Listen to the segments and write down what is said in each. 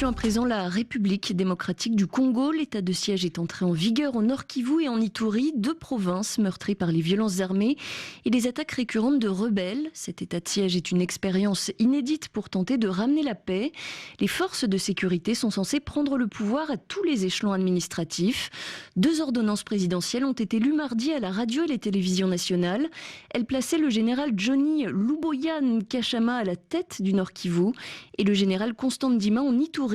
Direction à présent la République démocratique du Congo. L'état de siège est entré en vigueur au Nord Kivu et en Ituri, deux provinces meurtries par les violences armées et les attaques récurrentes de rebelles. Cet état de siège est une expérience inédite pour tenter de ramener la paix. Les forces de sécurité sont censées prendre le pouvoir à tous les échelons administratifs. Deux ordonnances présidentielles ont été lues mardi à la radio et les télévisions nationales. Elles plaçaient le général Johnny Luboya Nkashama à la tête du Nord Kivu et le général Constant Ndima en Ituri.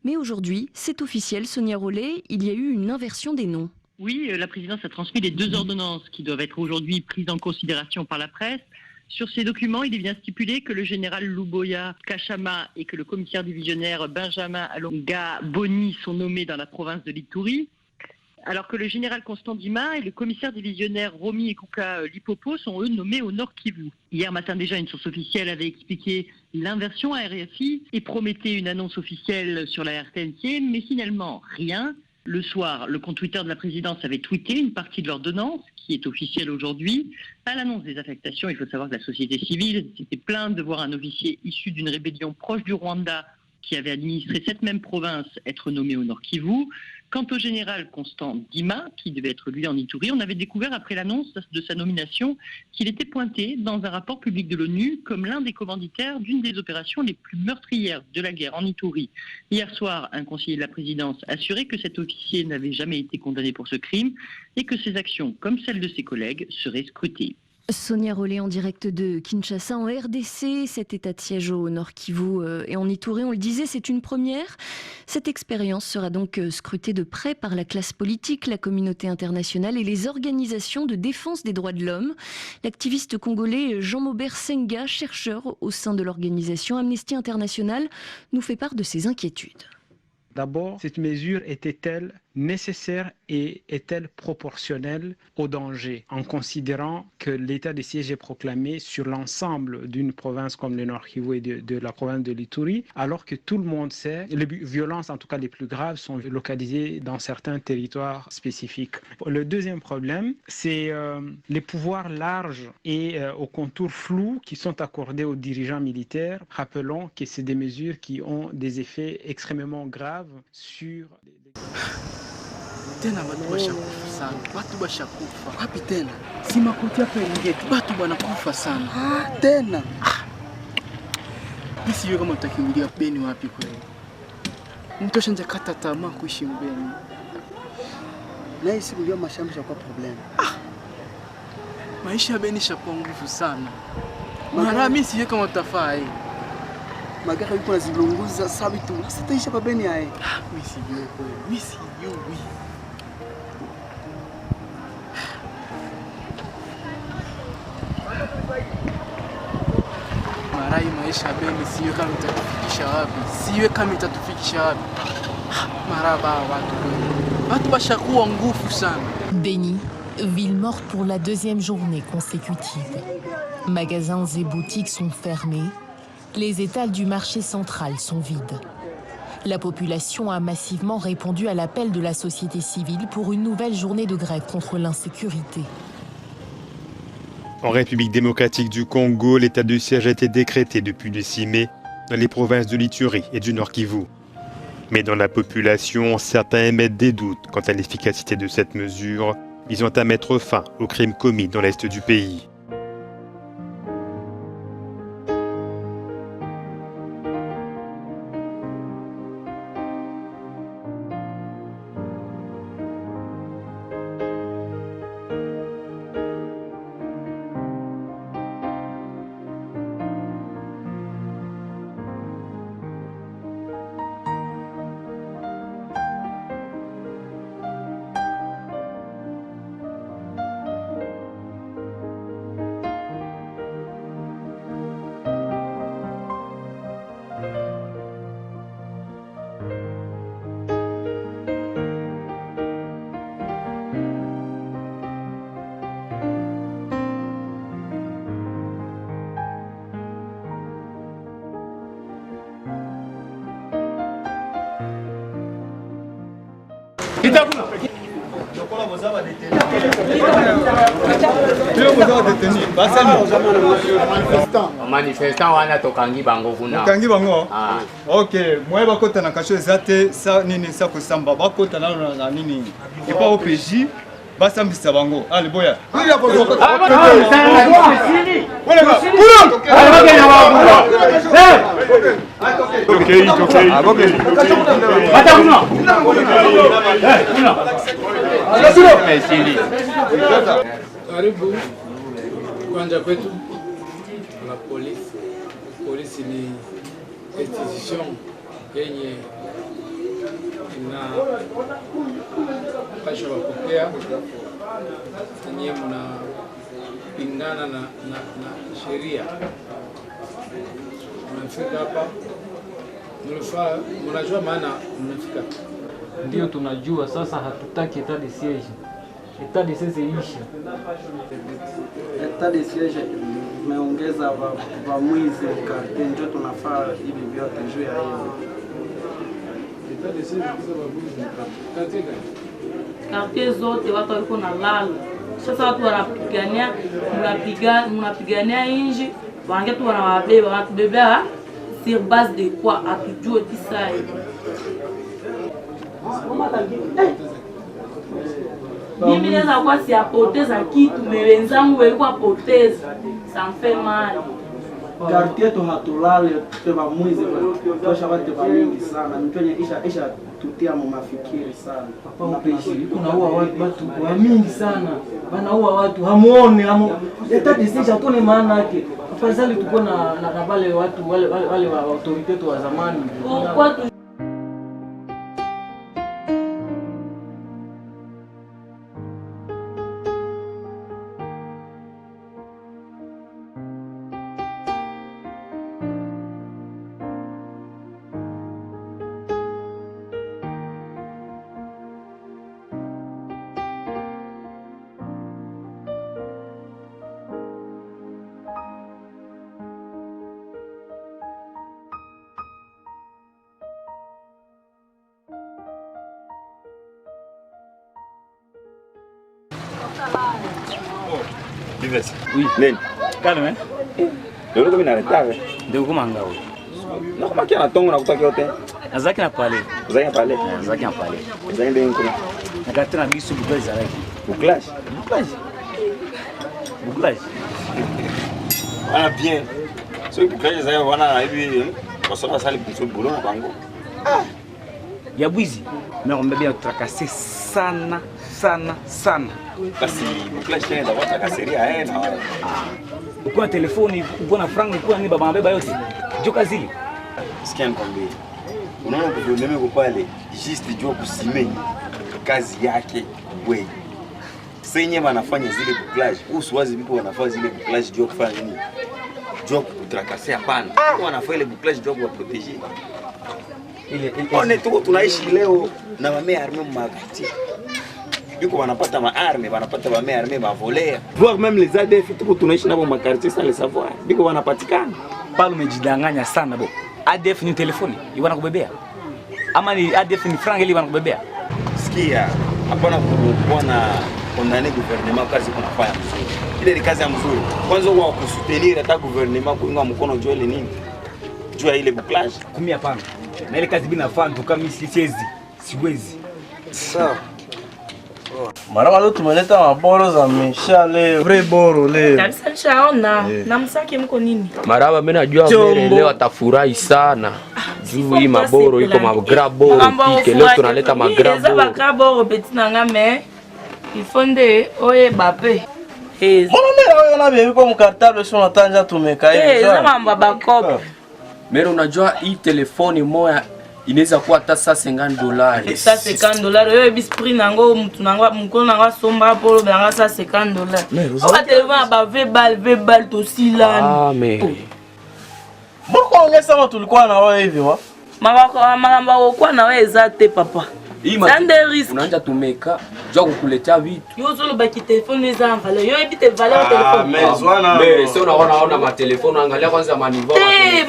Mais aujourd'hui, c'est officiel, Sonia Rollet, il y a eu une inversion des noms. Oui, la présidence a transmis les deux ordonnances qui doivent être aujourd'hui prises en considération par la presse. Sur ces documents, il est bien stipulé que le général Luboya Nkashama et que le commissaire divisionnaire Benjamin Alonga Boni sont nommés dans la province de l'Ituri, alors que le général Constant Ndima et le commissaire divisionnaire Romy Ekuka Lipopo sont eux nommés au Nord Kivu. Hier matin déjà, une source officielle avait expliqué l'inversion à RFI et promettait une annonce officielle sur la RTNC, mais finalement rien. Le soir, le compte Twitter de la présidence avait tweeté une partie de l'ordonnance, qui est officielle aujourd'hui. À l'annonce des affectations, il faut savoir que la société civile s'était plainte de voir un officier issu d'une rébellion proche du Rwanda qui avait administré cette même province être nommé au Nord Kivu. Quant au général Constant Ndima, qui devait être lui en Ituri, on avait découvert après l'annonce de sa nomination qu'il était pointé dans un rapport public de l'ONU comme l'un des commanditaires d'une des opérations les plus meurtrières de la guerre en Ituri. Hier soir, un conseiller de la présidence assurait que cet officier n'avait jamais été condamné pour ce crime et que ses actions, comme celles de ses collègues, seraient scrutées. Sonia Rollet en direct de Kinshasa en RDC. Cet état de siège au Nord Kivu et en Ituri, on le disait, c'est une première. Cette expérience sera donc scrutée de près par la classe politique, la communauté internationale et les organisations de défense des droits de l'homme. L'activiste congolais Jean-Maubert Senga, chercheur au sein de l'organisation Amnesty International, nous fait part de ses inquiétudes. D'abord, cette mesure était-elle nécessaire et est-elle proportionnelle au danger, en considérant que l'état de siège est proclamé sur l'ensemble d'une province comme le Nord Kivu et de la province de l'Ituri, alors que tout le monde sait que les violences, en tout cas les plus graves, sont localisées dans certains territoires spécifiques. Le deuxième problème, c'est les pouvoirs larges et aux contours flous qui sont accordés aux dirigeants militaires. Rappelons que c'est des mesures qui ont des effets extrêmement graves sur tena batu bashakufa sana, batu bashakufa wapi tena? Si makoti hapa Eringeti batu banakufa sana tena. Mimi sijui kama tutakimbilia Beni wapi kweli. Mtu ashanja kata tamaa kuishi Beni. Na hii siku ndio mashamba kwa problem. Maisha ya Beni shakuwa nguvu sana. Mara mimi sijui kama tutafaa hii. Magari yuko nazilunguza sabitu. Sitaisha pa Beni hae. Mimi sijui kweli. Mimi sijui. Marai maisha ya Beni sijui kama itatufikisha wapi. Sijui kama itatufikisha wapi. Maraba watu bashakuwa nguvu sana. Beni, ville morte pour la deuxième journée consécutive. Magasins et boutiques sont fermés. Les étals du marché central sont vides. La population a massivement répondu à l'appel de la société civile pour une nouvelle journée de grève contre l'insécurité. En République démocratique du Congo, l'état de siège a été décrété depuis le 6 mai dans les provinces de l'Ituri et du Nord Kivu. Mais dans la population, certains émettent des doutes quant à l'efficacité de cette mesure, visant à mettre fin aux crimes commis dans l'est du pays. Manifestant wana tokangi bango kuna. Tokangi bango? Ah. Okay, moi bakota na kasho ezate sa nini sa kusamba bakota na nini. Ipa OPJ basambisa bango. Allez boya. Karibu kwanza kwetu la polisi. Polisi ni institution yenye na pasha wapokea yenye mnapingana na sheria. Mnafika hapa mnajua maana mnafika. Ndio tunajua sasa, hatutaki etat de siege. Etat de siege iisha. Etat de siege meongeza vamwizi karte, ndio tunafaa hivi vyote juu ya hiyo. Etat de siege kisa vamwizi katika karte zote watu waliko na lala. Sasa watu wanapigania, mnapigania inji, wange tu wanawabeba, wanatubebea sur base de quoi? Atujue kisa mimi naweza kuwa siapoteza kitu, wenzangu walikuwa poteza, ça me fait mal. Quartier tu hatulale tuba mwizi tosha watu mingi sana, mtonye isha tutia mu mafikiri sana. Papa mpeshi kunaua watu wa mingi sana, wanaua watu hamuone etat de siege hatuna maana yake. Afadhali tuko na wale watu wale wa autorite wa zamani. Kwa Oui. Nen. Calme. Lolo kami na retard. Ndio kama ngao. Na kama kia na tongo na kutaki yote. Azaki na pale. Azaki na pale. Azaki na pale. Azaki ndio nkuna. Nakatana bisu buklash zaraki. Buklash. Buklash. Wana bien. So buklash zao wana hivi kwa sababu sali bisu bulo na bango. Ya bwizi. Mais on m'a bien tracassé sana. Basi buklash tena ndio watakasiria na wao. Uko na telefoni, uko na franc, uko ni baba mbeba yote. Joka zile. Sikia nikwambie. Unaona kuvioleme kwa pale, just jua kusime kazi yake wewe. Senye wanafanya zile buklash, usiwazi vipi wanafanya zile buklash jua kufanya nini? Jua kutrakasea hapana. Wanafanya ile buklash jua kuwaproteger. Ile tuko tunaishi leo na mamea arme magati. Biko wanapata maarme, wanapata mamea arme mavolea. Voir même les ADF tuko tunaishi nabo makartie sans le savoir. Biko wanapatikana. Pale umejidanganya sana bo. ADF ni telefoni, iwana kubebea. Ama ni ADF ni franc ile iwana kubebea. Sikia, hapana kuwa na condamner gouvernement kazi kunafanya mzuri. Ile ni kazi ya mzuri. Kwanza wao kusoutenir hata gouvernement kuinga mkono jua ile nini? Jua ile buklash. Kumia hapana. Na ile kazi bina fanya tu kama siwezi. Sawa. Mara leo tumeleta maboro za mesha leo, vrai boro leo. Kabisa nishaona. Na msaki mko nini? Maraba mimi najua mbele leo atafurahi sana. Juu hii maboro iko magrabo pike leo tunaleta magrabo. Hizo magrabo petit nanga mais il fonde oye bape. Mbona leo na bebe kwa mkartable sio natanja tumeka hivi. Hizo mambo bakopo. Mero unajua hii telefoni moja inaweza kuwa hata $50. $50. Wewe bispri nango mtu nango mkono nango somba hapo lo banga $50. Oka telefona ba verbal to silani. Ah mais. Mbona ongeza kama tulikuwa na wewe hivi wa? Mama kwa na wewe zate papa. Sande risk. Unaanza tumeka jua kukuletea vitu. Yo zolo baki telefone eza valeur. Yo ebite valeur telefone. Mais sio unaona ma telefone angalia kwanza maniveau.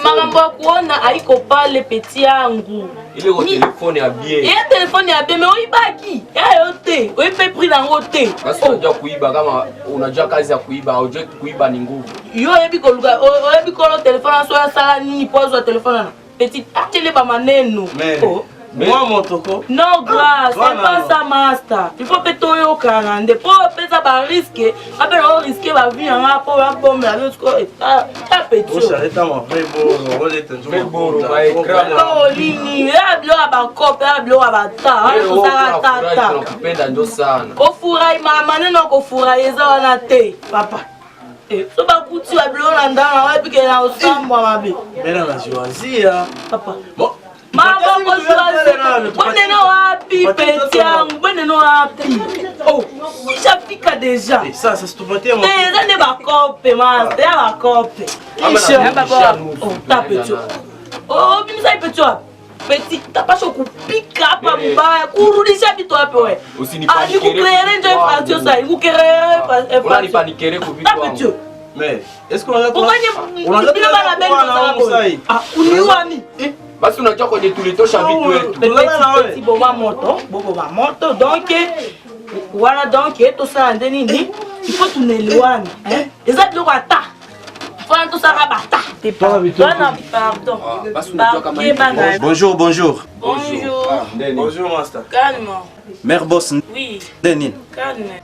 Magambo ya kuona haiko pale peti yangu. Ile ko telefone ya bien. Ile telefone ya bien mais oibaki. Yote. Oipe prix nango te. Basi unajua kuiba kama unajua kazi ya kuiba au je kuiba ni nguvu. Yo ebi ko luka ebi ko telefone so ya sala nini pose wa telefone na. Petit atele ba maneno. Moi motoko. Non grâce, c'est pas ça master. Il faut péter au canande. Pour péter ba risque, après on risque ba vie en rapport à bombe à l'autre côté. Ah, péter. On s'arrête à ma vraie boro, on est un vrai boro, ba écran. Oh lini, ya blo ba cop, ya blo ba ta, on ça ta. Tunakupenda ndo sana. Ko furai mama maneno ko furai eza wana te, papa. So ba kuti wa blo na ndana wa bike na osambwa mabe. Bela na joazia. Papa. Mama bonne no happy peti yangu bonne no happy. Oh, ishafika deja. Ça c'est stupatia moi. Eza ne ba kope master, ya ba kope. Oh, ta peti. Oh, bimisa peti wapi? Peti tapasha kupika hapa mbaya, kurudisha vitu wapi wewe? Usinipanikere. Nikuklere ndio infraction sasa, nikuklere infraction. Unanipanikere kwa vitu wangu. Mais est-ce qu'on a la belle uniwani? Basi unajua kwenye tulitosha vitu wetu. Petit boba moto donc voilà donc tout ça ndeni ni il faut tunelewana eza biloko ata fana tout ça rabata pardon. Basi unajua kama Bonjour. Bonjour master. Calme. Mère boss. Oui. Nini? Calme.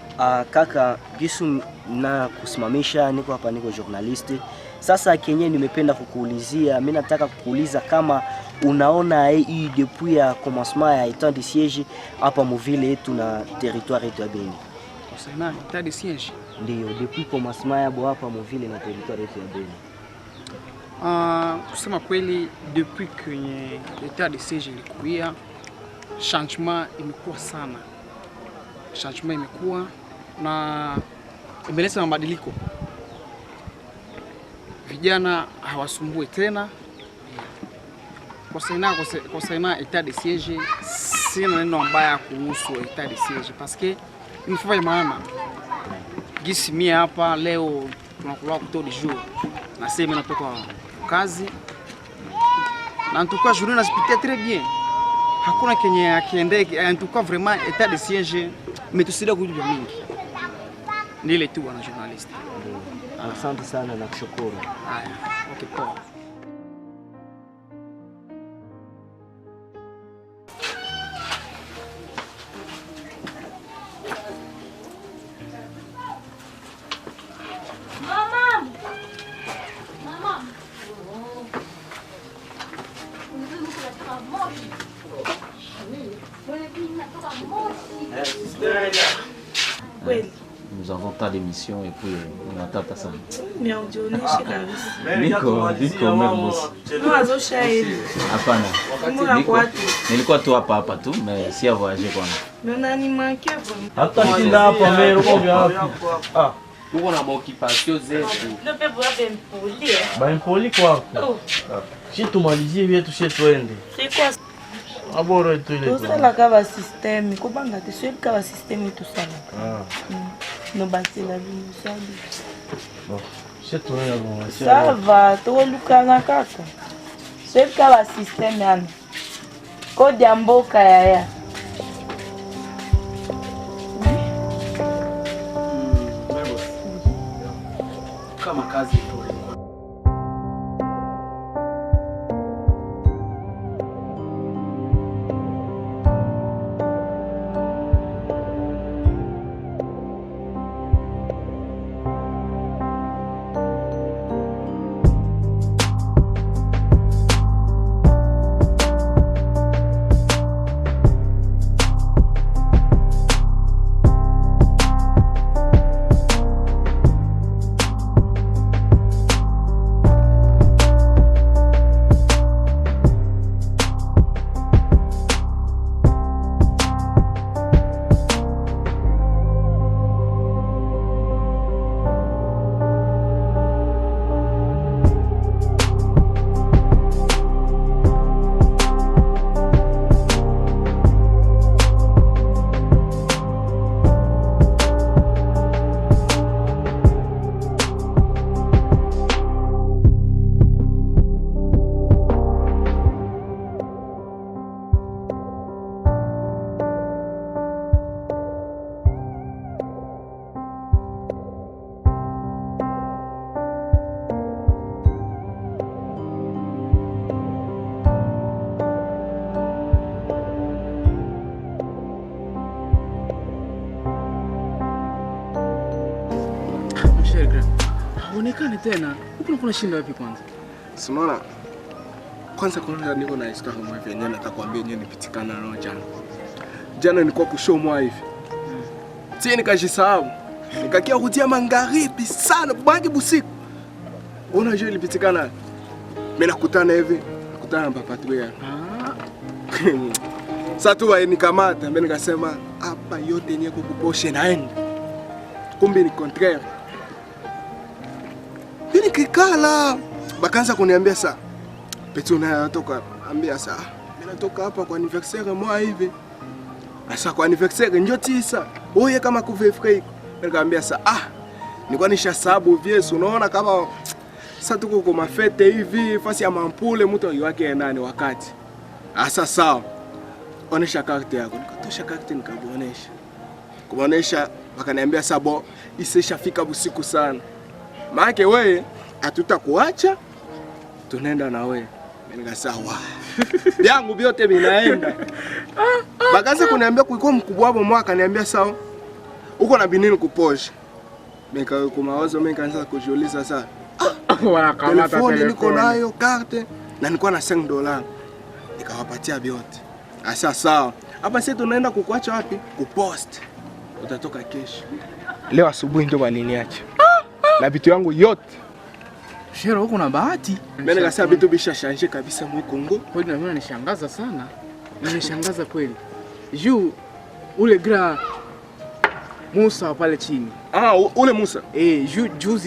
Kaka gisu na kusimamisha, niko hapa, niko journalist. Sasa kenye nimependa kukuulizia, mimi nataka kukuuliza kama unaona hii depuis ya commencement ya état de siège hapa mvile yetu na territoire yetu ya Beni. Kusema état de siège. Ndio, depuis commencement ya hapa mvile na territoire yetu ya Beni. Kusema kweli depuis kwenye état de siège ilikuwa changement imekuwa sana. Changement imekuwa na imeleta mabadiliko. Vijana hawasumbue tena. Kwa sena état de siège, sina neno mbaya kuhusu état de siège parce que imefanya maana. Gisi mimi hapa leo tunakula kutoa di jour. Na sema natoka kazi. Na en tout cas journée nazipitia très bien. Hakuna kenye akiendeke, en tout cas vraiment état de siège metusaidia kujua mingi. Ni ile tu wana journalist. Asante sana na kushukuru. Haya, okay poa. Nous avons tant d'émissions et puis on attend ça. Mais on dit on est chez Kavis. Niko même aussi. Mwazo shairi. Hapana. Nilikuwa tu hapa tu, mais si voyager kwa. Mais nani manqué vraiment. Hata shinda hapa mbele uko wapi? Ah. Tuko na maoccupation zetu. Ne peut pas impoli. Ba impoli kwa. Si tumalizie vyetu sisi twende. C'est quoi? Aboro etu ile. Tosala kaba système, kobanga te seul kaba système tout ça. No basi la vie ça. Bon, c'est toi là bon. Ça va, to lukana kaka. Seul kaba système yana. Kodi ya mboka ya. Kama kazi tu. Uonekane tena. Huko kuna shinda wapi kwanza? Simona. Kwanza kuna niko na historia moja yenyewe natakwambia yenyewe nipitikana nao jana. Jana nilikuwa kushow mwa hivi. Tena nikajisahau. Nikakia kutia magharibi sana bangi busiku. Unajua ilipitikana. Mimi nakutana hivi, nakutana na papa tu ya. Sasa tu nikamata, mimi nikasema hapa yote yenyewe kukuposhe naenda. Kumbe ni contraire. Mimi kikala bakaanza kuniambia saa Peti unatoka ambia saa mimi natoka hapa kwa anniversaire mwa hivi. Asa kwa anniversaire ndio tisa. Wewe kama kuvefrei. Nikamwambia saa nilikuwa nishasabu vyesu unaona kama sasa tuko kwa mafete hivi fasi ya mampule mtu wake nani wakati. Asa sawa. Onesha karte yako. Nikatosha karte nikabonesha. Kubonesha wakaniambia sabo isishafika usiku sana. Maana wewe hatutakuacha tunaenda na wewe. Nikasema yangu vyote vinaenda. Bakaanza kuniambia kulikuwa mkubwa wao mwaka niambia sawa. Uko na binini kuposha. Meka kwa mawazo mimi kaanza kujiuliza sasa. Wanakamata telefoni niko nayo karte na nilikuwa na $5. Nikawapatia vyote. Asa sawa. Hapa sasa tunaenda kukuacha wapi? Kupost. Utatoka kesho. Leo asubuhi ndio waliniacha. Na vitu yangu yote. Shero huko na bahati. Mimi nikasema vitu bisha change kabisa mwa Kongo. Kweli na mimi nishangaza sana. Nimeshangaza kweli. Juu ule gra Musa pale chini. Ule Musa.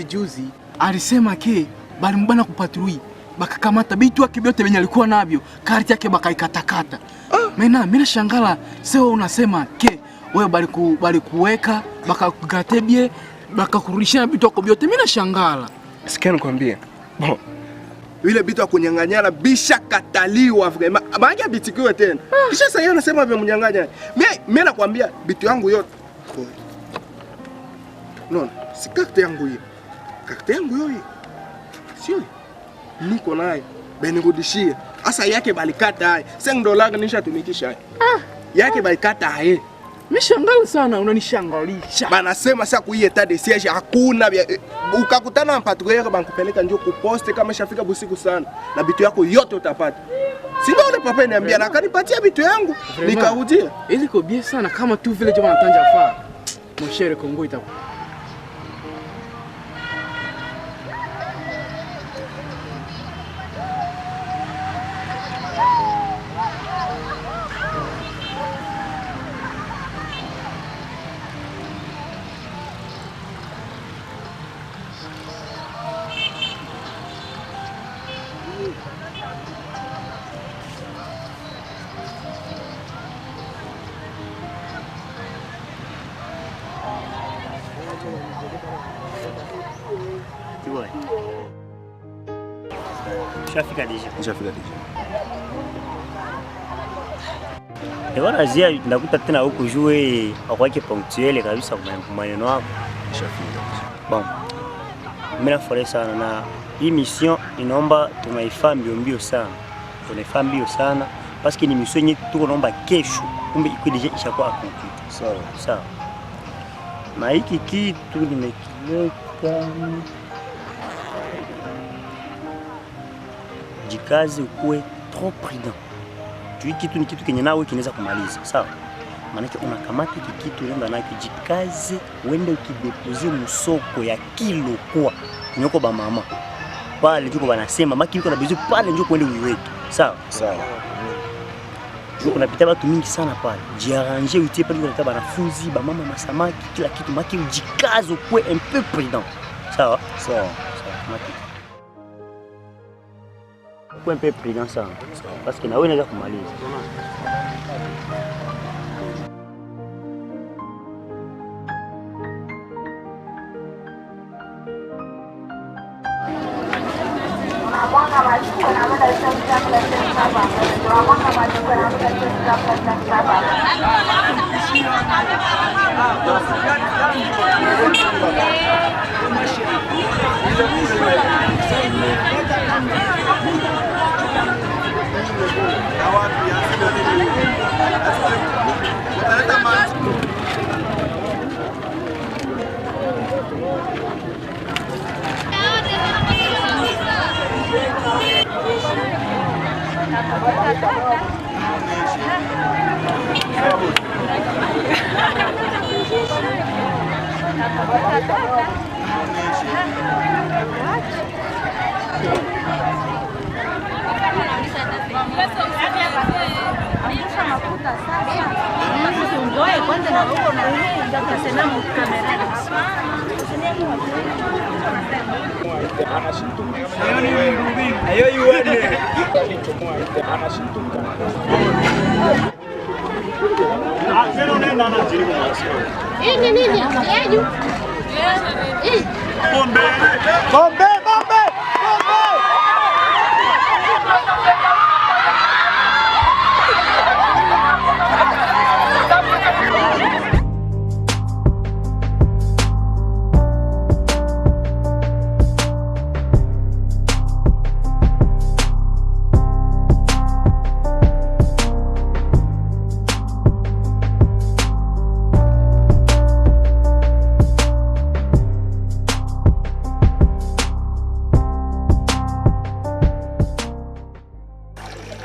Juzi alisema ke bali mbana kupatrui. Bakakamata bitu yake vyote venye alikuwa navyo. Karti yake bakaikatakata. Mimi nashangala sio unasema ke wewe bali kuweka bakakugatebie bakakurudishia vitu yako vyote. Mimi nashangala. Sikia nikwambie. Ile bitu ya kunyang'anyana bisha kataliwa vrema. Maana bitikiwe tena. Kisha sasa yeye anasema vya mnyang'anya. Mimi nakwambia bitu yangu yote. Non, si karte yangu hii. Karte yangu hiyo. Sio. Niko naye. Benirudishie. Asa yake balikata hai. $5 nishatumikisha hai. Yake balikata hai. Mishangala sana, unanishangalisha. Banasema sasa kui etat de siège hakuna ukakutana na patrouille bankupeleka ndio kuposte kama shafika busiku sana na bitu yako yote utapata. Si ndio ule papa niambia na akanipatia bitu yangu nikarudia. Ili kobie sana kama tu vile jamaa anatanja faa. Mshere Kongo itakuwa. Nishafika deja. Ewana zia nakuta tena huko jue akwake ponctuel kabisa kwa maneno yako. Nishafika. Bon. Mimi nafurahi sana na hii mission inaomba tunaifanya mbio sana. Tunaifanya mbio sana parce que ni mission yetu tuko naomba kesho. Kumbe iko deja ishakuwa accompli. Sawa. Na hiki kitu nimekileta jikaze ukuwe trop prudent. Juu kitu ni kitu kenye nawe kinaweza kumaliza. Sawa? Maana unakamata hiki kitu unaenda nayo jikaze uende ukidepoze msoko ya kilo kwa nyoko ba mama. Pale njoo banasema maki yuko na bezo pale njoo kwende uiweke. Sawa? Njoo kuna pita watu mingi sana pale. Jiarrange utie pale kwa banafunzi, ba mama masamaki, kila kitu maki ujikaze ukuwe un peu prudent. Sawa? Maki kwa un peu prudent sana. Parce que na wewe unaweza kumaliza.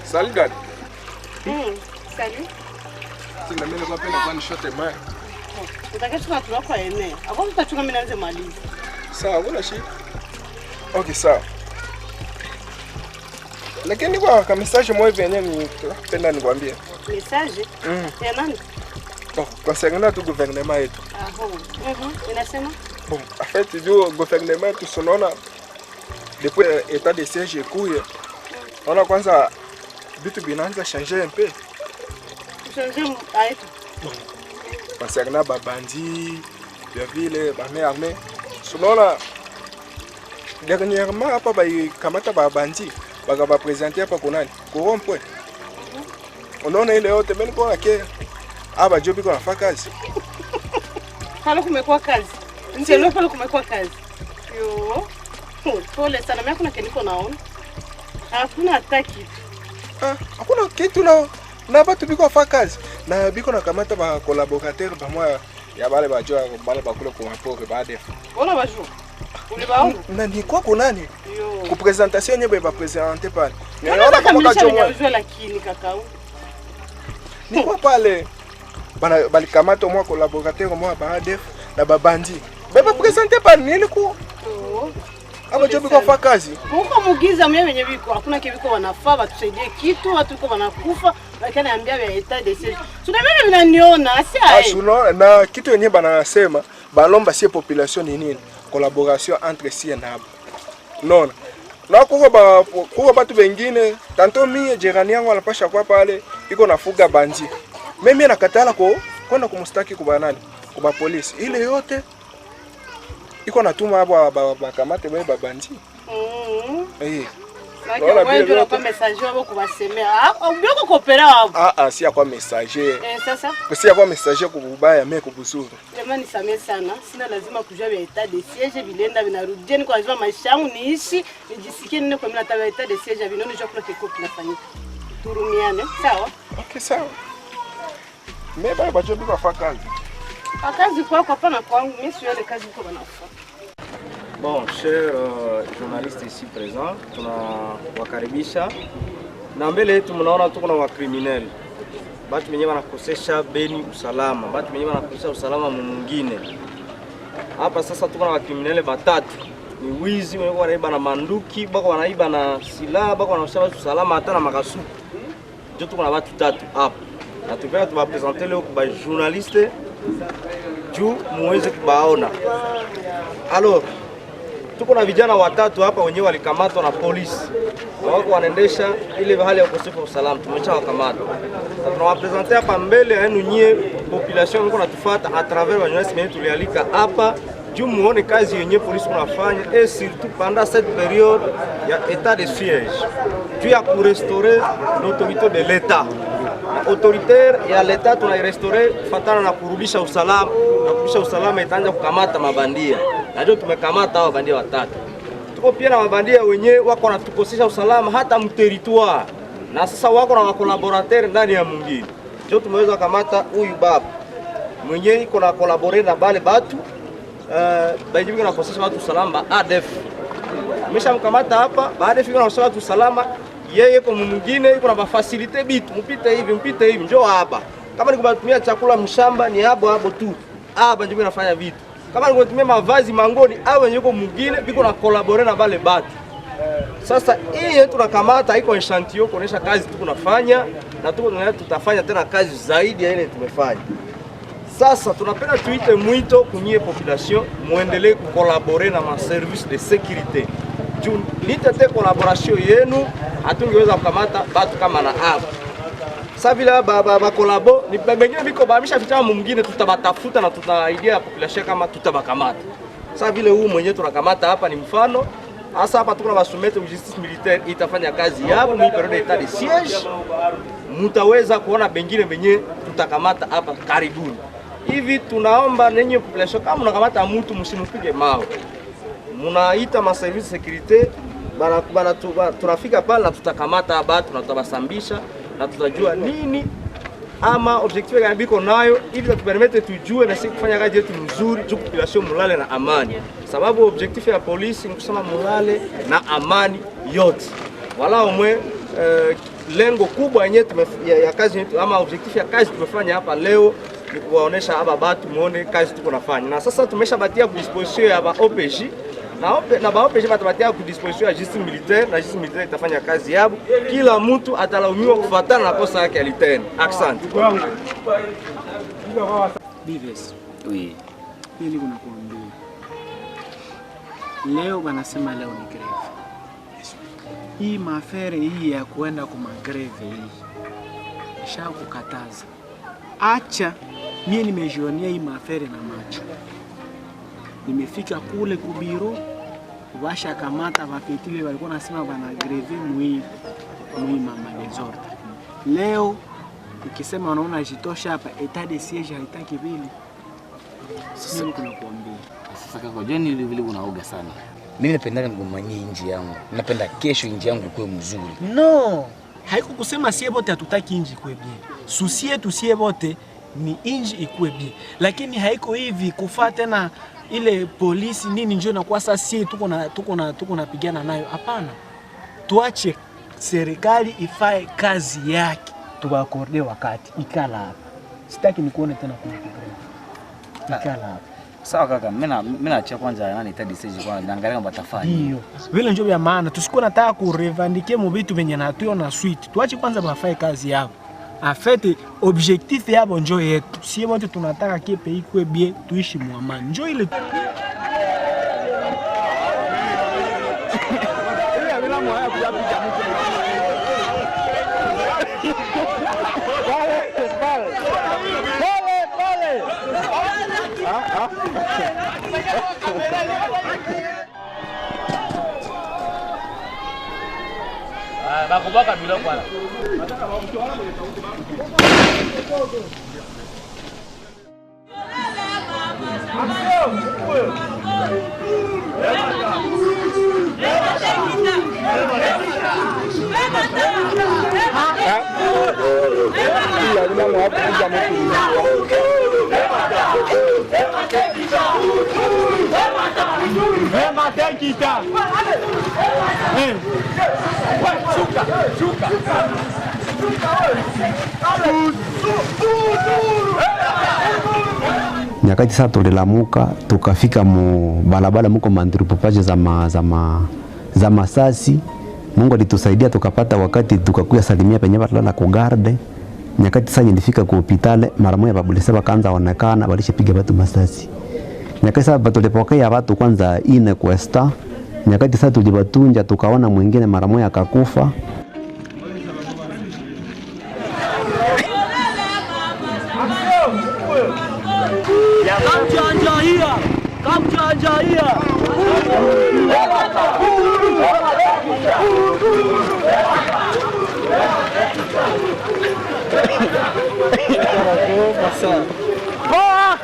Salut Dad. Salut. Si na mimi napenda kwani shote mai. Utakachukua tu kwa eneo. Hapo tutachukua mimi naanze maliza. Sawa, wala shida. Okay, sawa. Lakini kwa message moja yenyewe ni napenda nikwambie. Message? Ya nani? Concernant tout gouvernement yetu. Inasema? Bon, en fait, du gouvernement yetu tunaona depuis état de siège kuye. Ona kwanza vitu vinaanza changer un peu. Changer aitu. Concernant babandi, ya vile bame armée. Tunaona dernièrement hapa kamata babandi baka présenter hapa kunani? Corrompre. Unaona ile yote mimi niko yake. Aba jobi kwa nafanya kazi. Pale kumekuwa kazi. Ndio pale kumekuwa kazi. Yo. Pole sana, mimi kuna keniko naona. Hakuna hata kitu. Hakuna kitu na batu biko nafanya kazi. Na biko na kamata ba collaborateur ba moya ya bale bajua bale bakule kwa mapore baada. Ona bajua. Ulibaona? Na ni kwa kunani? Ku presentation nyebe ba présenter pale. Naona kama kachomwa lakini kakao. Ni kwa pale bali kamata mwa collaborateur mwa ba ADF na babandi. Beba présenter pale nini ku? Aba jobi kwa fanya kazi. Huko mugiza mwenye wenye biko hakuna kibiko wanafaa batusaidie kitu, watu wako wanakufa, lakini anambia vya état de siège. Tuna mimi vinaniona, si ai. Asuno na kitu yenyewe banasema balomba sie population ni nini? Collaboration entre sie na abo. Unaona? Na kuko batu wengine, tanto mie jirani yangu anapasha kwa pale iko nafuga bandi. Mimi nakatala kwenda kumstaki kwa nani? Kwa polisi. Ile yote iko natuma hapo bakamate wewe babandi. Naona wewe kwa message wao kubasemea. Ubioko kopera hapo. Si kwa message. Sasa? Si kwa message kubaya mimi kubuzuru. Jamani samee sana. Sina lazima kujua vya état de siège vilenda vinarudia ni kwa sababu maisha yangu niishi nijisikie nini kwa mimi nataka état de siège vinaona njoo kuna kiko kinafanyika. Turumiane, sawa? Okay, sawa. Mimi baba jobi kwa fanya kazi. Kazi kwako hapana kwangu, mimi sio ile kazi kwa wanafanya. Bon, cher journaliste ici présent, tunawakaribisha na mbele yetu mnaona tuko na wakriminali. Batu wenyewe wanakosesha Beni usalama, batu wenyewe wanakosesha usalama mwingine. Hapa sasa tuko na wakriminali batatu. Ni wizi wenyewe wanaiba na manduki, bako wanaiba na silaha, bako wanashaba usalama hata na makasuku. Ndio tuko na watu tatu hapa. Na tupenda tuwapresenter leo kwa journaliste juu muweze kubaona. Alors, tuko na vijana watatu hapa wenyewe walikamatwa na polisi. Wako wanaendesha ile hali ya ukosefu wa usalama, tumeshawakamata. Na tunawapresenter hapa mbele yenu nyie population mko natufuata à travers journalistes wenyewe tulialika hapa juu muone kazi yenyewe polisi wanafanya et surtout pendant cette période ya état de siège. Juu ya kurestaurer l'autorité de l'État. Autoritaire ya l'État tunairestaurer fatana na kurudisha usalama. Na kurudisha usalama itaanza kukamata mabandia. Na ndio tumekamata hao bandia watatu. Tuko pia na mabandia wenyewe wako wanatukosesha usalama hata mteritoire. Na sasa wako na wakolaborateur ndani ya mwingine. Ndio tumeweza kamata huyu baba. Mwenyewe iko na collaborer na bale batu bajibu na kukosesha watu usalama ADF. Nimeshamkamata hapa, baada ya kukosesha watu usalama yeye kwa mwingine yuko na facilite bitu mpite hivi njoo hapa. Kama ni kutumia chakula mshamba ni hapo tu. Hapa ndio nafanya vitu. Kama ni kutumia mavazi mangoni au yuko mwingine biko na collaborer na bale batu. Sasa hii tunakamata iko eshantio kuonesha kazi tuko nafanya na tutafanya tena kazi zaidi ya ile tumefanya. Sasa tunapenda tuite mwito kunyie population muendelee kucollaborer na ma service de sécurité. juu nitete collaboration yenu hatungeweza kukamata batu kama na hapa. Sasa vile ba kolabo ni bengine biko bamisha vitama mwingine tutabatafuta na tutaidia population kama tutabakamata. Sasa vile huu mwenyewe tunakamata hapa ni mfano. Hasa hapa tuko na basumete justice militaire itafanya kazi yao ni periode etat de siege. Mutaweza kuona bengine benye tutakamata hapa karibuni. Hivi tunaomba nenye population kama mnakamata mtu msimupige mawe. Munaita ma service securite tunafika pale na tutakamata batu na tutabasambisha na tutajua nini ama objective gani biko nayo ili tupermete tujue na sisi kufanya kazi yetu nzuri juu population mulale na amani. Sababu objective ya polisi ni kusema mulale na amani yote. Wala umwe lengo kubwa yenyewe ya kazi yetu ama objective ya kazi tumefanya hapa leo ni kuwaonesha hapa batu muone kazi tuko nafanya. Na sasa tumeshabatia ku disposition ya ba OPJ na ba OPJ batabatia ku disposition ya justice militaire na justice militaire itafanya kazi yao. Kila mtu atalaumiwa kufuatana na kosa yake alitenda. Asante. Bives. Oui. Mimi kuna kuambia. Leo wanasema leo ni greve. Hii mafere hii ya kuenda kwa greve hii. Shao kukataza. Acha mimi nimejionea hii mafere na macho. Nimefika kule kubiro washa kamata wapetile walikuwa nasema wana greve mwi mama desordre. Leo ukisema unaona jitosha hapa etat de siege haitaki vile. Sasa kuna kuambia. Sasa kaka John vile unaoga sana. Mimi napenda ngomanyie inji yangu. Napenda kesho inji yangu kuwe mzuri. No. Haiko kusema sie bote hatutaki inji kuwe bien. Susi yetu sie bote ni inji ikuwe bien. Lakini haiko hivi kufaa tena ile polisi nini njoo na kwa sasa sie tuko na pigana nayo. Hapana. Tuache serikali ifae kazi yake. Tuwakorde wakati ikala hapa. Sitaki nikuone tena kuna kibrema. Ikala hapa. Sawa kaka, mimi naacha kwanza nani etat de siege kwanza naangalia kama batafanya. Ndio. Vile njoo ya maana tusikuwa nataka kurevendike mu vitu venye na tuyo na suite. Tuache kwanza bafae kazi yao. Afete objectif yabo njoo yetu. Sie wote tunataka kepe ikwe bien tuishi mu amani. Njoo ile bakubaka bila kwana. Nyakati sasa tulilamuka tukafika mu balabala muko mandripopaje za masasi. Mungu alitusaidia tukapata wakati tukakuya salimia penye balala ku garde. Nyakati sasa nilifika ku hospitali mara moja babulisa bakaanza onekana walishapiga watu masasi. Nyakati sasa tulipokea watu kwanza ine kwesta. Nyakati sasa tulibatunja tukaona mwingine mara moja akakufa. Boa,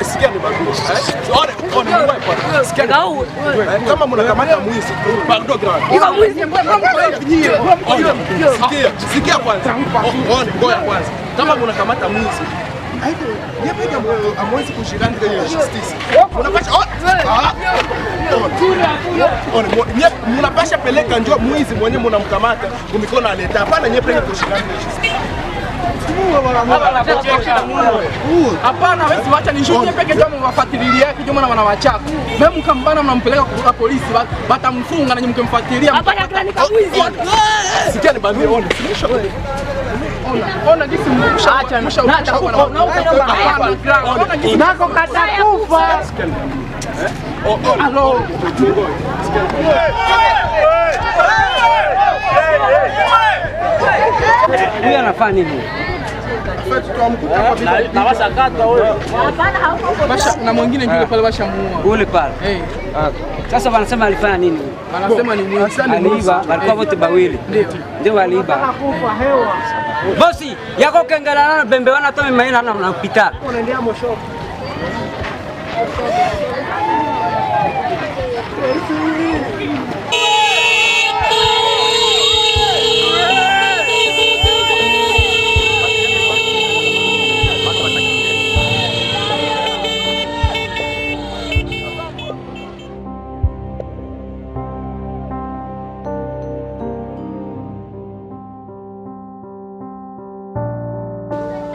Sikia nikwambie. Ona wewe. Sikia. Kama mnakamata mwizi, pardon grand. Iba mwizi Sikia kwanza. Ngoja kwanza. Kama mnakamata mwizi, yeye amwezi kushiriki kwenye justice. Unapasha mnapasha peleka njoo mwizi mwenye mnamkamata kumikono aleta. Hapana nyewe peke kushiriki kwenye justice. Hapana, wewe wacha nishukie peke yake mwafuatilie yake ndio maana wanawachaka. Mimi mkambana mnampeleka kwa polisi batamfunga na mkimfuatilia. Hapana klani kama mwizi. Sikia ni bandi ona. Ona gisi mshacha nako katakufa. Alo. Huyu anafanya nini? Na wasakata wewe. Basha na mwingine yule pale bashamuua. Ule pale. Sasa wanasema alifanya nini? Wanasema ni mwizi. Aliiba, walikuwa wote bawili. Ndio waliiba. Bosi, yako kengala na bembe wana tome maina na hospitali. Unaendea mosho.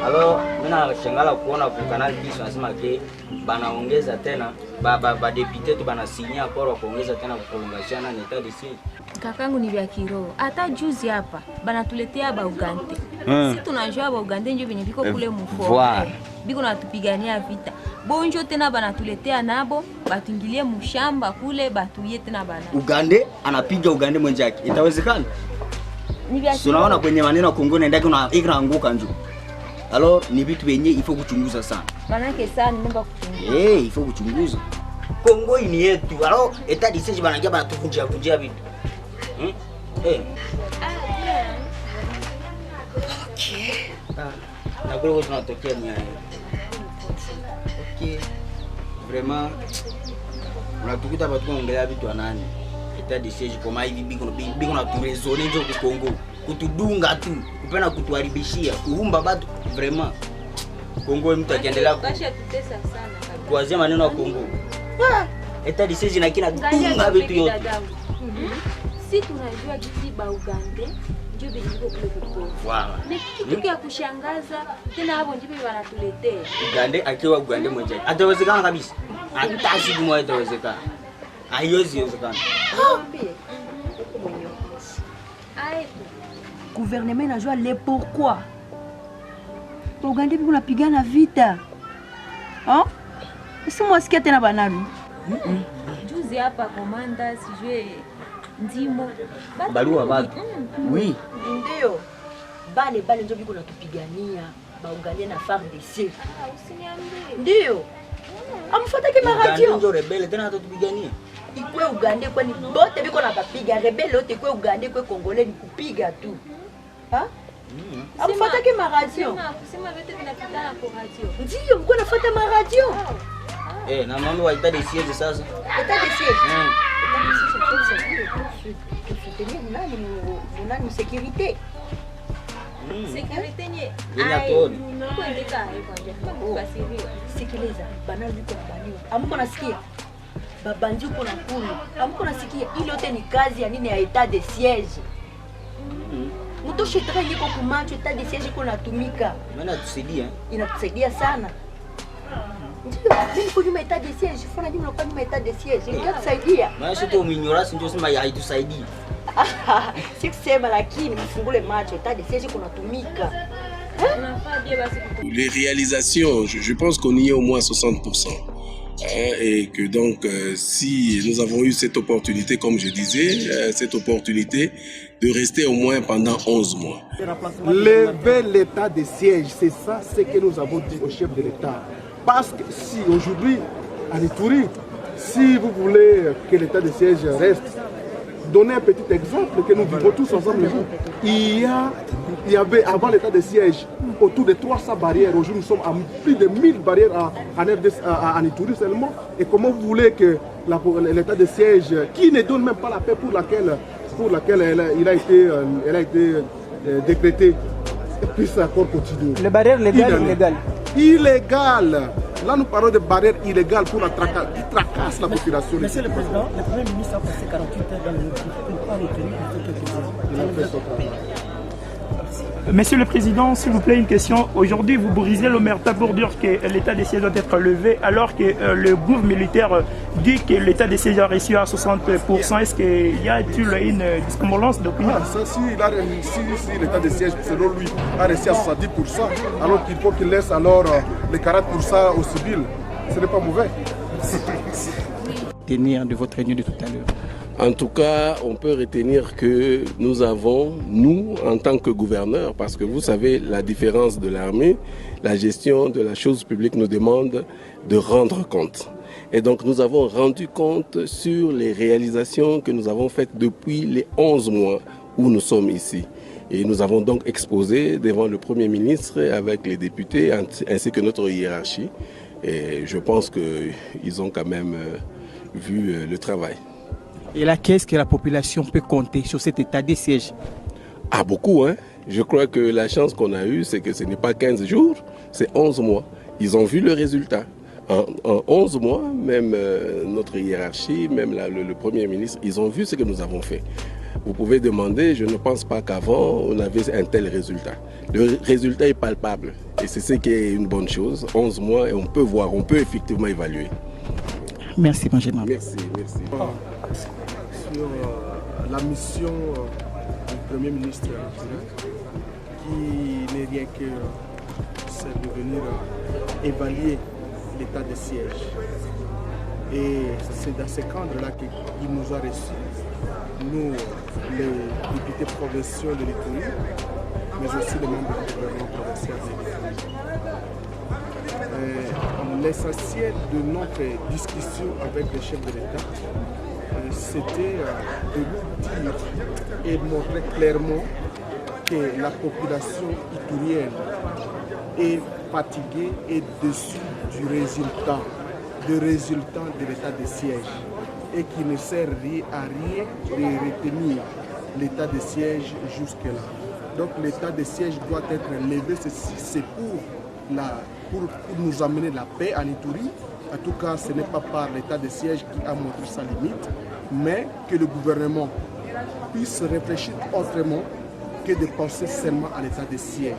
Halo, mimi nashangala kuona kwa Canal Plus wanasema ke banaongeza tena ba deputy tu banasinya kwa kuongeza tena prolongation na etat de siege. Kakangu ni vya kiroho. Hata juzi hapa banatuletea ba Uganda. Si tunajua ba Uganda ndio venye biko kule mfo. Biko natupigania vita. Bonjo tena banatuletea nabo batingilie mshamba kule batuye tena bana. Uganda anapiga Uganda mwenzake. Itawezekana? Ni vya kiroho. Tunaona kwenye maneno Kongo naendaki na igraanguka njoo. Alors ni vitu wenye ifo kuchunguza sana. Manake sana nimba kuchunguza. Ifo kuchunguza. Kongo ni yetu. Alors etat de siege banangia banatuvunjia vitu. Okay. Na kule tunatokea ni haya. Okay. Vraiment unatukuta watu kuongelea vitu anani. Etat de siege kama hivi biko na turezoner ndio ku Kongo. Kutudunga tu, kupenda kutuharibishia, kuumba watu vraiment. Kongo mtu akiendelea kasha tutesa sana kabisa. Kuanzia maneno ya Kongo. Etat de siege na kina dunga vitu yote. Si tunajua kisi ba Uganda ndio biko kule Kongo. Ni kitu kia kushangaza tena hapo ndio wanatuletea. Uganda akiwa Uganda mmoja. Atawezekana kabisa. Hata siku moja itawezekana. Haiwezi wezekana. Gouvernement najua le pourquoi. Uganda biko napigana vita. Si mwasikia tena banaru. Juzi hapa komanda sijue ndimo. Barua watu. Oui. Ndio. Bale ndio biko natupigania. Ba Uganda na FARDC. Usiniambie. Ndio. Amfuatake maradio. Ndio rebele tena atutupigania. Ikwe Uganda kwani bote biko na bapiga rebele wote kwe Uganda kwe Kongole ni kupiga tu. Amfuatake maradio. Kusema vyote vinapitana kwa radio. Ndio mko nafuata maradio. Na mambo wa etat de siege sasa. Etat de siege. Soutenir nani sécurité. Sécurité nye. Nyatoni. Kuandika hapo kufasiria. Sikiliza, bana liko kubaliwa. Amko nasikia? Babandi uko na kulu. Amko nasikia ile yote ni kazi ya nini ya etat de siege. Mtoshe tena yiko kumacho etat de siege iko natumika. Maana tusaidia. Inatusaidia sana. Ndio, mimi kwa nyuma etat de siege, funa nyuma kwa nyuma etat de siege. Inatusaidia. Maana sio uminyorasi ndio sema haitusaidii. Sikusema lakini mfungule macho etat de siege kunatumika. Les réalisations, je pense qu'on y est au moins 60%. Et que donc, si nous avons eu cette opportunité, comme je disais, cette opportunité de rester au moins pendant 11 mois. Lever l'état de siège, c'est ça ce que nous avons dit au chef de l'État. Parce que si aujourd'hui, à Ituri, si vous voulez que l'état de siège reste, donner un petit exemple que nous vivons tous ensemble. Il y avait avant l'état de siège autour de 300 barrières. Aujourd'hui, nous sommes à plus de 1000 barrières en Ituri seulement. Et comment vous voulez que l'état de siège, qui ne donne même pas la paix pour laquelle elle a été décrétée, puisse encore continuer? Les barrières légales ou illégales? Illégales. Là, nous parlons de barrières illégales qui tracassent la population. Monsieur le Président, le Premier ministre a passé 48 heures dans le meeting. Il n'a pas retenu quelques Monsieur le Président, s'il vous plaît, une question. Aujourd'hui, vous brisez l'omerta pour dire que l'état de siège doit être levé, alors que le gouvernement militaire dit que l'état de siège a reçu à 60%. Est-ce qu'il y a une discordance d'opinion? Si l'état de siège, selon lui, a reçu à 70%, alors qu'il faut qu'il laisse alors les 40% aux civils, ce n'est pas mauvais. Tenir de votre réunion de tout à l'heure. En tout cas, on peut retenir que nous avons, nous, en tant que gouverneurs, parce que vous savez, la différence de l'armée, la gestion de la chose publique nous demande de rendre compte. Et donc nous avons rendu compte sur les réalisations que nous avons faites depuis les 11 mois où nous sommes ici. Et nous avons donc exposé devant le Premier ministre avec les députés ainsi que notre hiérarchie. Et je pense qu'ils ont quand même vu le travail. Et là, qu'est-ce que la population peut compter sur cet état de siège? Ah, beaucoup, hein. Je crois que la chance qu'on a eue, c'est que ce n'est pas 15 jours, c'est 11 mois. Ils ont vu le résultat. En 11 mois, même notre hiérarchie, même le Premier ministre, ils ont vu ce que nous avons fait. Vous pouvez demander, je ne pense pas qu'avant, on avait un tel résultat. Le résultat est palpable et c'est ce qui est une bonne chose. 11 mois et on peut voir, on peut effectivement évaluer. Merci, mon général. Merci. Sur la mission du Premier ministre qui n'est rien que c'est de venir évaluer l'état de siège. Et c'est dans ce cadre-là qu'il nous a reçus, nous, les députés provinciaux de l'Ituri, mais aussi les membres du gouvernement provincial de l'Ituri. L'essentiel de notre discussion avec le chef de l'État, c'était de nous dire et montrer clairement que la population iturienne est fatiguée et déçue du résultat de l'état de siège et qui ne sert à rien de retenir l'état de siège jusque-là. Donc l'état de siège doit être levé, c'est pour nous amener la paix en Ituri. En tout cas, ce n'est pas par l'état de siège qui a montré sa limite, mais que le gouvernement puisse réfléchir autrement que de penser seulement à l'état de siège.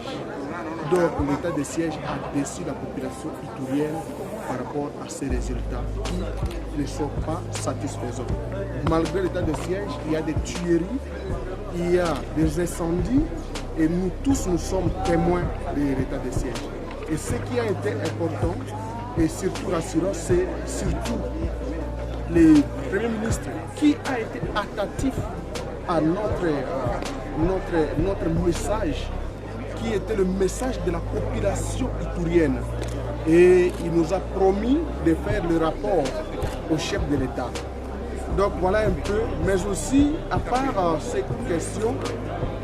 Donc l'état de siège a déçu la population iturienne par rapport à ces résultats qui ne sont pas satisfaisants. Malgré l'état de siège, il y a des tueries, il y a des incendies et nous tous nous sommes témoins de l'état de siège. Et ce qui a été important et surtout rassurant, c'est surtout le Premier ministre qui a été attentif à notre message, qui était le message de la population iturienne. Et il nous a promis de faire le rapport au chef de l'État. Donc voilà un peu, mais aussi, à part ces questions,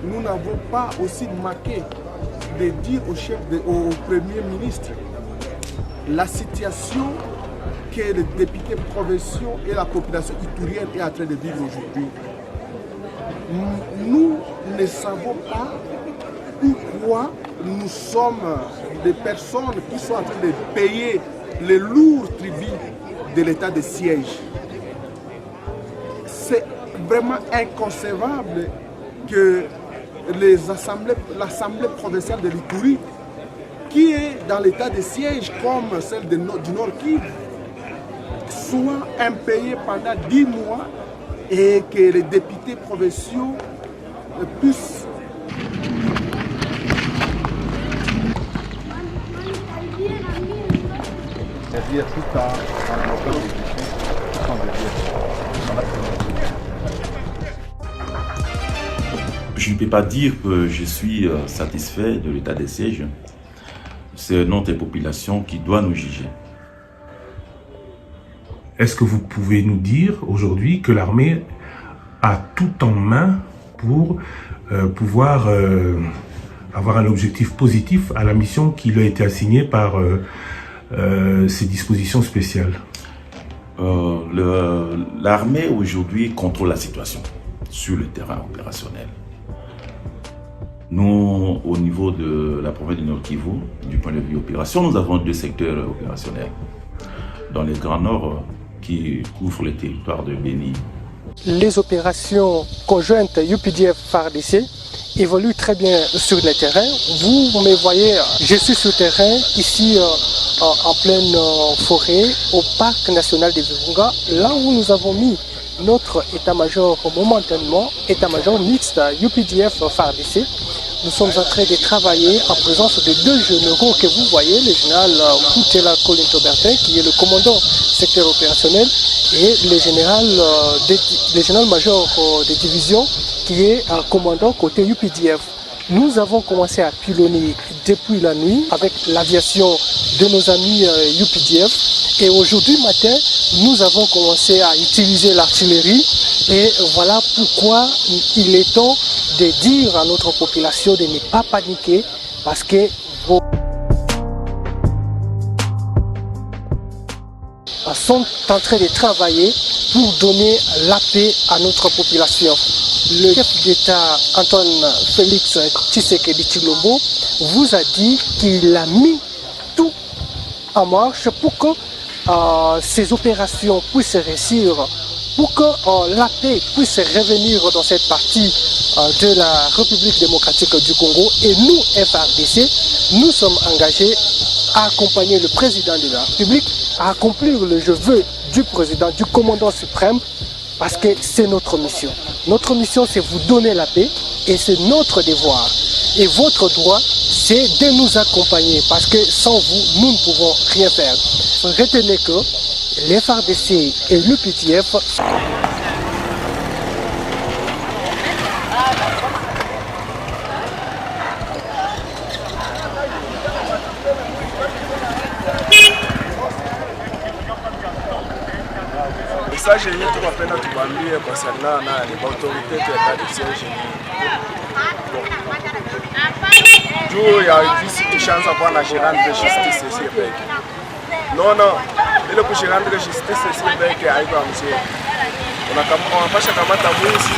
nous n'avons pas aussi manqué de dire au Premier ministre la situation que les députés provinciaux et la population iturienne est en train de vivre aujourd'hui. Nous ne savons pas pourquoi nous sommes des personnes qui sont en train de payer les lourds tributs de l'état de siège. C'est vraiment inconcevable que l'Assemblée provinciale de l'Ituri, qui est dans l'état de siège comme celle du Nord Kivu, soit impayée pendant 10 mois et que les députés provinciaux puissent Je ne peux pas dire que je suis satisfait de l'état des sièges. C'est notre population qui doit nous juger. Est-ce que vous pouvez nous dire aujourd'hui que l'armée a tout en main pour pouvoir avoir un objectif positif à la mission qui lui a été assignée par ces dispositions spéciales. L'armée aujourd'hui contrôle la situation sur le terrain opérationnel. Nous, au niveau de la province du Nord Kivu, du point de vue opération, nous avons 2 secteurs opérationnels. Dans le Grand Nord, qui couvre le territoire de Béni. Les opérations conjointes UPDF-FARDC évoluent très bien sur le terrain. Vous me voyez, je suis sur le terrain, ici en pleine forêt, au parc national de Virunga, là où nous avons mis notre état-major momentanément, état-major mixte UPDF-FARDC. Nous sommes en train de travailler en présence de 2 généraux que vous voyez, le général Koutela Colinto-Bertin, qui est le commandant secteur opérationnel, et le général-major de division, qui est un commandant côté UPDF. Nous avons commencé à pilonner depuis la nuit avec l'aviation de nos amis UPDF, et aujourd'hui matin, nous avons commencé à utiliser l'artillerie, et voilà pourquoi il est temps de dire à notre population de ne pas paniquer, parce que sont en train de travailler pour donner la paix à notre population. Le chef d'État Antoine Félix Tshisekedi Tshilombo vous a dit qu'il a mis tout en marche pour que ces opérations puissent réussir, pour que la paix puisse revenir dans cette partie de la République démocratique du Congo. Et nous, FARDC, nous sommes engagés à accompagner le président de la République, à accomplir le vœu du président, du commandant suprême, parce que c'est notre mission. Notre mission, c'est vous donner la paix, et c'est notre devoir. Et votre droit, c'est de nous accompagner, parce que sans vous, nous ne pouvons rien faire. Retenez que les FARDC et l'UPDF message yenye tunapenda tubambie concernant na les autorités de l'état de siège juu ya visi tushaanza kuwa na gérant de justice ici peke. Non, ile ku gérant de justice ici peke haiko mzee. Unapasha kamata mwizi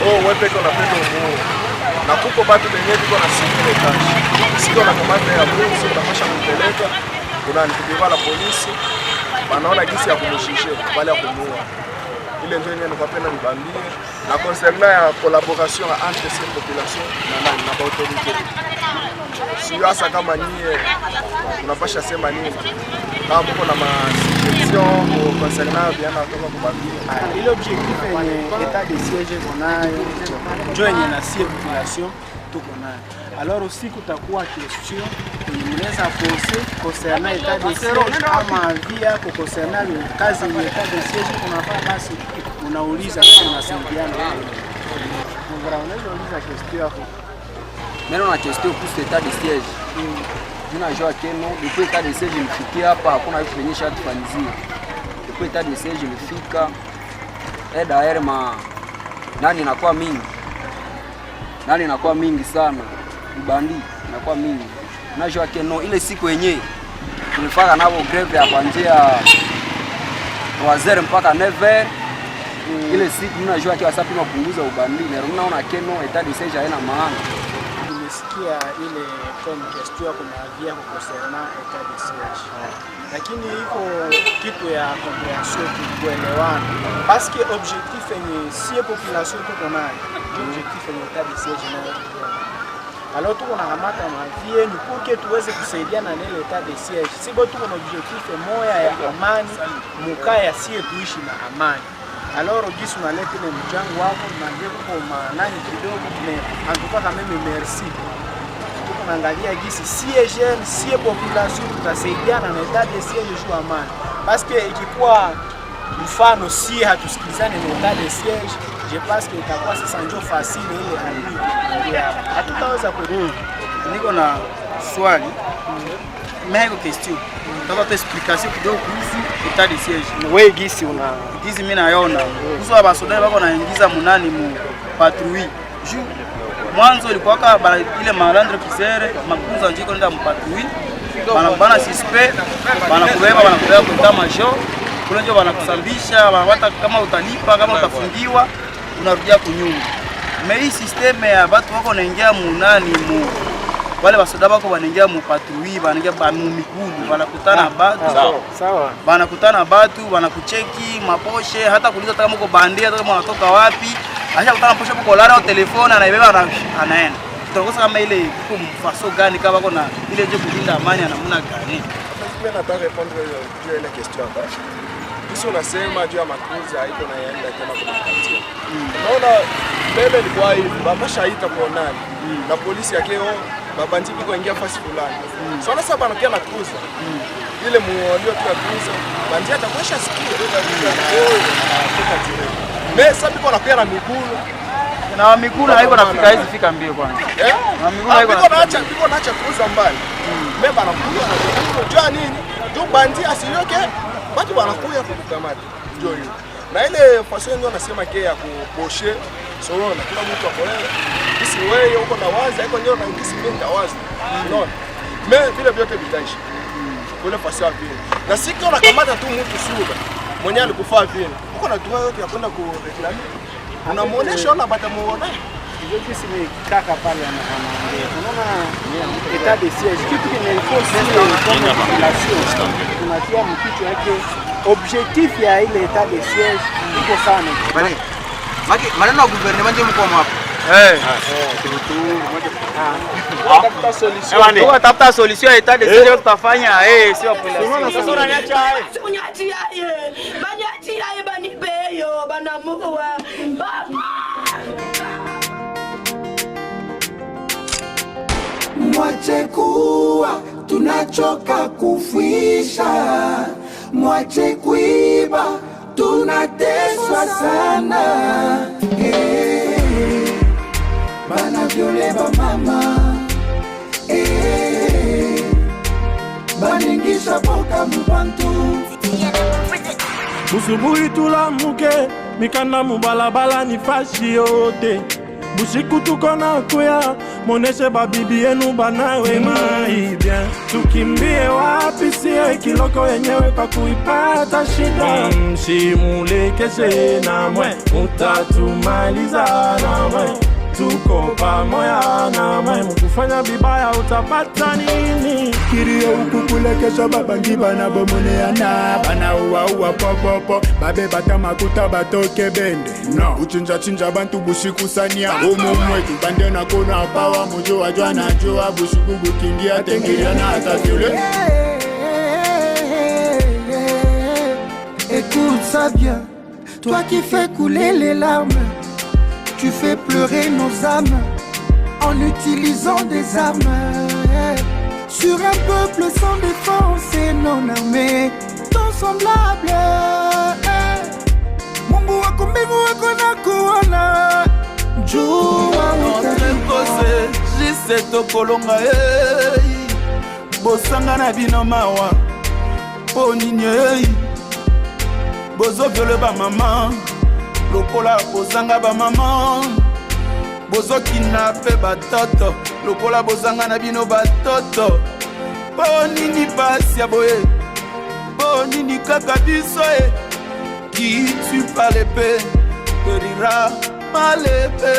wewe peke unapenda umuo. Na kuko batu benye biko na sikile kashi. Sio na kamata ya mwizi unapasha kumpeleka unanipigiwa la polisi. Wanaona gisi ya kumshishe bali ya kumuua. Ile ndio yenyewe nikapenda nibambie na concernant ya collaboration entre ces populations na autorité. Sio hasa kama nyie unapasha sema nini kama mko na masuggestion concernant bien nataka kubambia. Ile objectif yenye état de siège konayo ndio yenye na sie population tuko nayo. Alors aussi kutakuwa question mnaweza pose concernant état de siège ama via concernant kazi ya état de siège kunafaa, basi unauliza kama unasaidiana. Unaweza uliza question yako. Maintenant la question pour cet état de siège. Unajua keno depuis état de siège mfikia hapa hakuna vitu vyenye shati fanizia. Depuis état de siège mfika d'ailleurs nani inakuwa mingi sana. Bandi inakuwa mingi. Unajua keno ile siku yenyewe tulifanya nao greve ya kuanzia 3h mpaka 9h. Ile siku unajua kwa sababu tunapunguza ubandi na unaona keno état de siège haina maana. Nimesikia ile comme question kuna via concernant état de siège. Lakini iko kitu ya compréhension kuelewana. Parce que objectif yenye si population tuko nayo, objectif yenye état de siège nayo. Alors tuko na kamata mavie ni pour que tuweze kusaidiana na ile état de siège. Sibo tuko na objectif moya ya amani, mukaya sie tuishi na amani. Alors gisi unaleta ile mchango wako na ngeko kwa manani kidogo mais en tout cas quand même merci. Tuko naangalia gisi sie jeune, sie population tutasaidiana na état de siège juu amani. Parce que ikikuwa mfano si hatusikilizane na état de siège, je pense que itakuwa sasa ndio facile ile hali. Hatutaweza kurudi. Niko na swali. Mego question. Tata explication kidogo kuhusu etat de siège. Wewe gisi mimi naona. Kuhusu abasoda bako naingiza munani mu patrouille. Mwanzo ilikuwa ile malandro kisere makuza njiko nenda mu patrouille. Bana suspect, banakubeba kwa major. Kule ndio wanakusambisha, wanapata kama utalipa, kama utafungiwa, unarudia kunyumba. Hii system ya watu wako naingia munani mu wale basoda bako wanaingia mu patrouille, wanaingia mu mikulu, wanakutana batu. Sawa. Wanakutana batu, wanakucheki maposhe, hata kuuliza kama uko bandia, hata kama unatoka wapi. Acha kutana poshe kwa lala au telefoni anaibeba anaenda. Tutakosa kama ile iko mfaso gani kama wako na ile je kulinda amani anamuna gani. Mimi nataka répondre juu ile question hapa. Sisi unasema juu ya makuza haiko na yaenda tena kupatia. Unaona mbele ilikuwa hivi, baba shaita kuonana na polisi yake baba ndiki kuingia fasi fulani. Sasa sasa banakia na kuza. Ile muolio tu ya kuza, bandia atakwesha sikia. Mais sasa biko nakuya na miguu. Na miguu haiko nafika hizi fika mbio kwanza. Na miguu haiko biko naacha kuza mbali. Mimi banakuja na jua nini? Juu bandia asiyoke watu wanakuja kukamata. Ndio hiyo. Na ile façon ndio nasema ke ya kuboshe solo na kila mtu akoelewa. Kisi wewe uko na wazi, haiko ndio na kisi mimi ndawazi. Unaona? Mais vile vyote vitaishi. Kule façon vile. Na siko nakamata tu mtu sura. Mwenye alikufaa vile. Uko na dua yote ya kwenda kureklami. Unamuonesha na batamuona. Hivyo kisi ni kaka pale anaongea. Unaona etat de siège kitu kinaiforce ile population. Tunatia mkicho yake objectif ya ile etat de siège iko sana. Maneno ya gouvernement ndio mko hapo. Tafuta solution ya etat de siège tutafanya sio population. Sasa unaniacha Unyatia banyatia banipeyo banamuwa. Mwache kuwa tunachoka kufisha, mwache kuiba tunateswa sana. Bana viole ba mama, baningisha boka mbantu. Busubuhi tulamuke mikanda mubalabala ni fashi yote. Bushiku tuko na kuya moneshe babibi yenu banawe mai bien. Tukimbie wapi siye kiloko yenyewe pa kuipata shida. Mshimulekeshe na mwe utatumaliza na mwe. Tuko pamoja na mwe mkufanya bibaya utapata nini? Kirio ukukulekesha babangi bana bomoneana. Bana uwa popopo babe bata makuta batoke bende. No uchinja bantu bushiku sania. Mwetu bande na kona pawa mujo wajwa na joa bushiku bukingia tengiria na atafule. Écoute ça bien, toi qui fais couler les larmes, tu fais pleurer nos âmes en utilisant des armes sur un peuple sans défense et non armé, ton semblable. Mungu wako mbingu wako na kuona. Notre kose jise tokolonga bosanga na bino mawa po nini bozo viole ba mama lokola bozanga ba mama bozo kinape batoto lokola bozanga na bino batoto po nini pasi ya boye po nini kaka biso qui tu par l'épée te rira malepe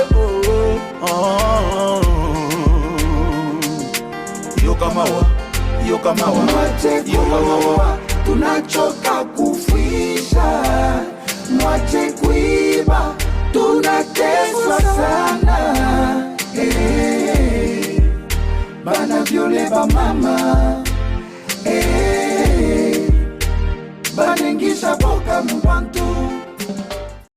Yokamawa tunachoka kufisha, mwache kuiba tunateswa sana. Bana viole ba mama, banengisha boka mbantu.